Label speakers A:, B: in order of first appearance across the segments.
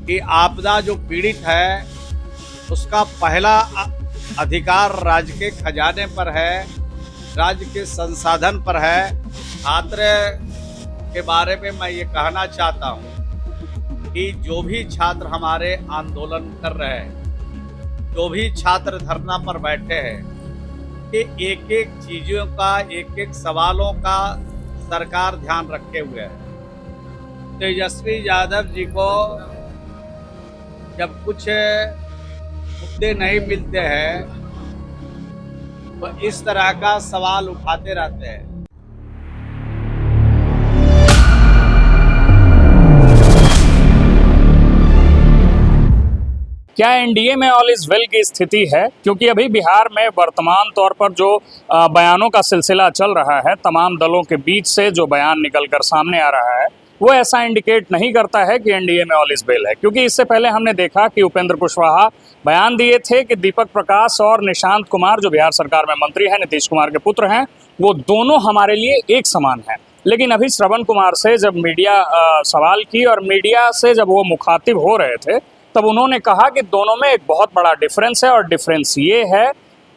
A: कि आपदा जो पीड़ित है उसका पहला अधिकार राज्य के खजाने पर है, राज्य के संसाधन पर है। छात्र के बारे में मैं ये कहना चाहता हूँ कि जो भी छात्र हमारे आंदोलन कर रहे हैं, जो भी छात्र धरना पर बैठे हैं, कि एक एक चीजों का, एक एक सवालों का सरकार ध्यान रखे हुए है। तेजस्वी यादव जी को जब कुछ मुद्दे नहीं मिलते हैं तो इस तरह का सवाल उठाते रहते हैं।
B: क्या एनडीए में ऑल इज वेल की स्थिति है? क्योंकि अभी बिहार में वर्तमान तौर पर जो बयानों का सिलसिला चल रहा है, तमाम दलों के बीच से जो बयान निकलकर सामने आ रहा है, वो ऐसा इंडिकेट नहीं करता है कि एनडीए में ऑल इज वेल है। क्योंकि इससे पहले हमने देखा कि उपेंद्र कुशवाहा बयान दिए थे कि दीपक प्रकाश और निशांत कुमार, जो बिहार सरकार में मंत्री हैं, नीतीश कुमार के पुत्र हैं, वो दोनों हमारे लिए एक समान हैं। लेकिन अभी श्रवण कुमार से जब मीडिया सवाल की और मीडिया से जब वो मुखातिब हो रहे थे, तब उन्होंने कहा कि दोनों में एक बहुत बड़ा डिफरेंस है। और डिफरेंस ये है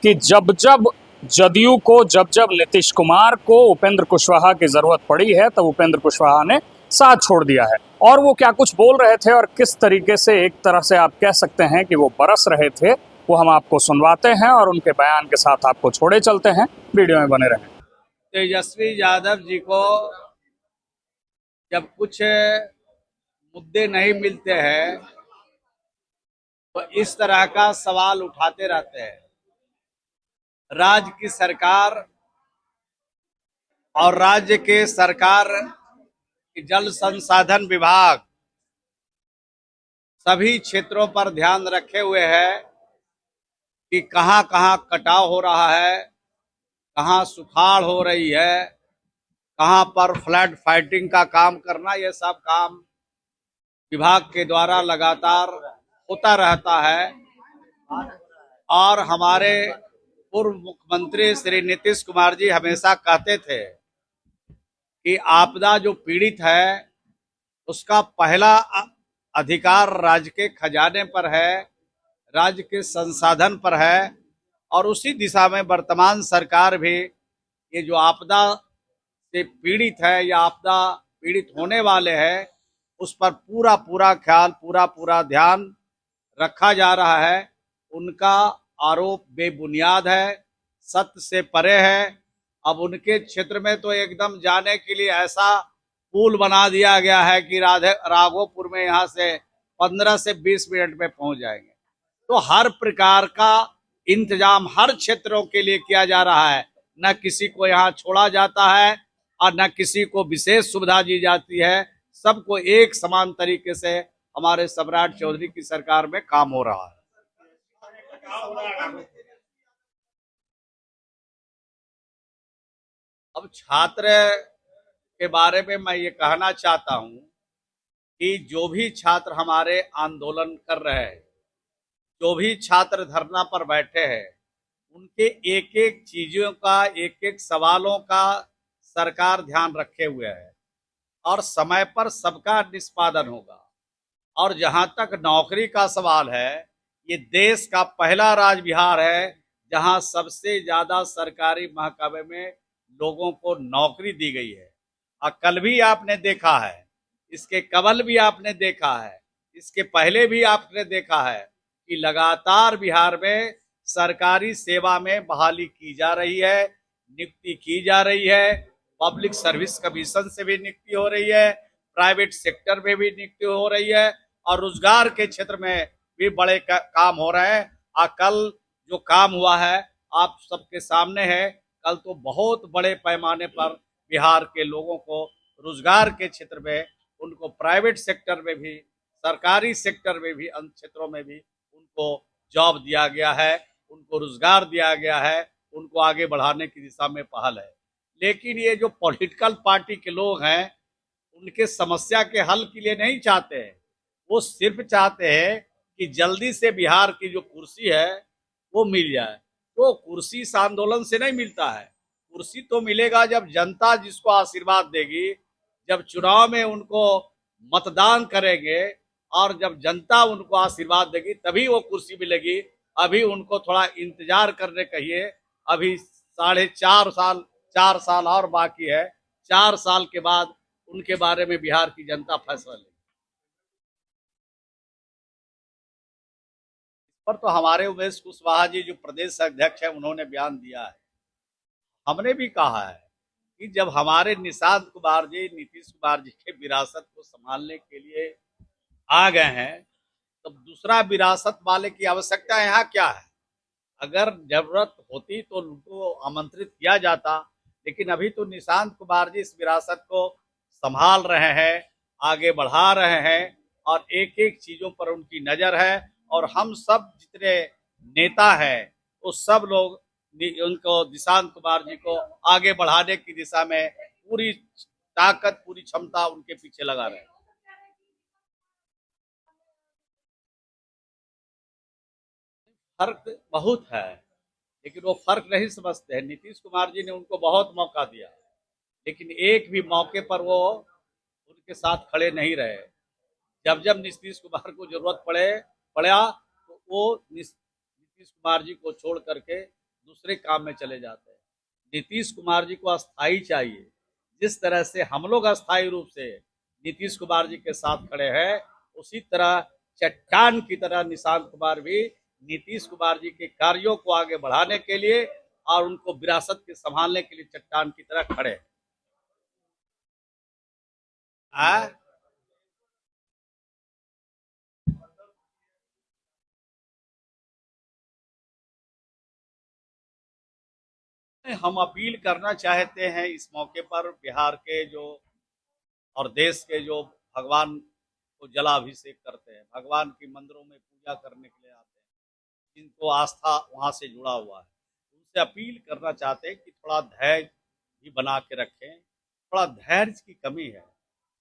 B: कि जब जब जदयू को, जब जब नीतीश कुमार को उपेंद्र कुशवाहा की ज़रूरत पड़ी है, तब उपेंद्र कुशवाहा ने साथ छोड़ दिया है। और वो क्या कुछ बोल रहे थे और किस तरीके से, एक तरह से आप कह सकते हैं कि वो बरस रहे थे, वो हम आपको सुनवाते हैं और उनके बयान के साथ आपको छोड़े चलते हैं। वीडियो में बने रहें।
A: तेजस्वी यादव जी को जब कुछ मुद्दे नहीं मिलते हैं तो इस तरह का सवाल उठाते रहते हैं। राज्य की सरकार और राज्य के सरकार की जल संसाधन विभाग सभी क्षेत्रों पर ध्यान रखे हुए है कि कहां कहां कटाव हो रहा है, कहां सुखाड़ हो रही है, कहां पर फ्लड फाइटिंग का काम करना, यह सब काम विभाग के द्वारा लगातार होता रहता है। और हमारे पूर्व मुख्यमंत्री श्री नीतीश कुमार जी हमेशा कहते थे कि आपदा जो पीड़ित है उसका पहला अधिकार राज्य के खजाने पर है, राज्य के संसाधन पर है। और उसी दिशा में वर्तमान सरकार भी ये जो आपदा से पीड़ित है या आपदा पीड़ित होने वाले हैं, उस पर पूरा पूरा ख्याल, पूरा पूरा ध्यान रखा जा रहा है। उनका आरोप बेबुनियाद है, सत्य से परे है। अब उनके क्षेत्र में तो एकदम जाने के लिए ऐसा पुल बना दिया गया है कि राघोपुर में यहाँ से 15 से 20 मिनट में पहुंच जाएंगे। तो हर प्रकार का इंतजाम हर क्षेत्रों के लिए किया जा रहा है। न किसी को यहाँ छोड़ा जाता है और न किसी को विशेष सुविधा दी जाती है। सबको एक समान तरीके से हमारे सम्राट चौधरी की सरकार में काम हो रहा है। अब छात्र के बारे में मैं ये कहना चाहता हूं कि जो भी छात्र हमारे आंदोलन कर रहे हैं, जो भी छात्र धरना पर बैठे हैं, उनके एक एक चीजों का, एक एक सवालों का सरकार ध्यान रखे हुए है और समय पर सबका निष्पादन होगा। और जहां तक नौकरी का सवाल है, ये देश का पहला राज्य बिहार है जहां सबसे ज्यादा सरकारी महकमे में लोगों को नौकरी दी गई है। और कल भी आपने देखा है, इसके कबल भी आपने देखा है, इसके पहले भी आपने देखा है कि लगातार बिहार में सरकारी सेवा में बहाली की जा रही है, नियुक्ति की जा रही है। पब्लिक सर्विस कमीशन से भी नियुक्ति हो रही है, प्राइवेट सेक्टर में भी नियुक्ति हो रही है और रोजगार के क्षेत्र में भी बड़े काम हो रहे हैं। और कल जो काम हुआ है आप सबके सामने है। कल तो बहुत बड़े पैमाने पर बिहार के लोगों को रोजगार के क्षेत्र में, उनको प्राइवेट सेक्टर में भी, सरकारी सेक्टर में भी, अन्य क्षेत्रों में भी उनको जॉब दिया गया है, उनको रोजगार दिया गया है, उनको आगे बढ़ाने की दिशा में पहल है। लेकिन ये जो पॉलिटिकल पार्टी के लोग हैं, उनके समस्या के हल के लिए नहीं चाहते हैं। वो सिर्फ चाहते हैं कि जल्दी से बिहार की जो कुर्सी है वो मिल जाए। तो कुर्सी इस आंदोलन से नहीं मिलता है। कुर्सी तो मिलेगा जब जनता जिसको आशीर्वाद देगी, जब चुनाव में उनको मतदान करेंगे, और जब जनता उनको आशीर्वाद देगी तभी वो कुर्सी मिलेगी। अभी उनको थोड़ा इंतजार करने कहिए। अभी 4.5 साल 4 साल और बाकी है। 4 साल के बाद उनके बारे में बिहार की जनता फैसला लेगी। पर तो हमारे उमेश कुशवाहा जी जो प्रदेश अध्यक्ष है उन्होंने बयान दिया है। हमने भी कहा है कि जब हमारे निशांत कुमार जी नीतीश कुमार जी के विरासत को संभालने के लिए आ गए हैं, तब दूसरा विरासत वाले की आवश्यकता यहाँ क्या है? अगर जरूरत होती तो उनको आमंत्रित किया जाता, लेकिन अभी तो निशांत कुमार जी इस विरासत को संभाल रहे हैं, आगे बढ़ा रहे हैं और एक एक चीजों पर उनकी नजर है। और हम सब जितने नेता हैं वो सब लोग उनको निशांत कुमार जी को आगे बढ़ाने की दिशा में पूरी ताकत पूरी क्षमता उनके पीछे लगा रहे हैं। फर्क बहुत है, लेकिन वो फर्क नहीं समझते हैं। नीतीश कुमार जी ने उनको बहुत मौका दिया, लेकिन एक भी मौके पर वो उनके साथ खड़े नहीं रहे। जब जब नीतीश कुमार को जरूरत पड़ा तो वो नीतीश कुमार जी को छोड़ करके दूसरे काम में चले जाते हैं। नीतीश कुमार जी को अस्थाई चाहिए। जिस तरह से हम लोग अस्थाई रूप से नीतीश कुमार जी के साथ खड़े हैं, उसी तरह चट्टान की तरह निशांत कुमार भी नीतीश कुमार जी के कार्यों को आगे बढ़ाने के लिए और उनको विरासत के संभालने के लिए चट्टान की तरह खड़े हैं। हम अपील करना चाहते हैं इस मौके पर बिहार के जो और देश के जो भगवान को जलाभिषेक करते हैं, भगवान की मंदिरों में पूजा करने के लिए आते हैं, जिनको आस्था वहां से जुड़ा हुआ है, उनसे अपील करना चाहते हैं कि थोड़ा धैर्य भी बना के रखें। थोड़ा धैर्य की कमी है।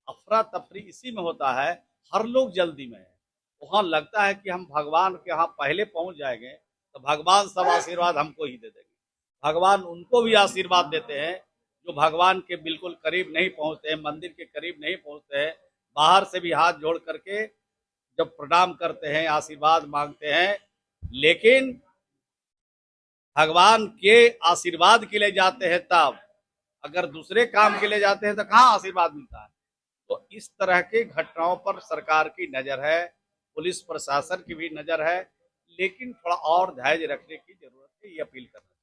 A: अफरा तफरी इसी में होता है, हर लोग जल्दी में है। वहां लगता है कि हम भगवान के यहाँ पहले पहुंच जाएंगे तो भगवान सब आशीर्वाद हमको ही दे देंगे। भगवान उनको भी आशीर्वाद देते हैं जो भगवान के बिल्कुल करीब नहीं पहुंचते हैं, मंदिर के करीब नहीं पहुंचते हैं। बाहर से भी हाथ जोड़ करके जब प्रणाम करते हैं, आशीर्वाद मांगते हैं, लेकिन भगवान के आशीर्वाद के लिए जाते हैं तब, अगर दूसरे काम के लिए जाते हैं तो कहाँ आशीर्वाद मिलता है। तो इस तरह के घटनाओं पर सरकार की नजर है, पुलिस प्रशासन की भी नजर है, लेकिन थोड़ा और धैर्य रखने की जरूरत है, ये अपील करना।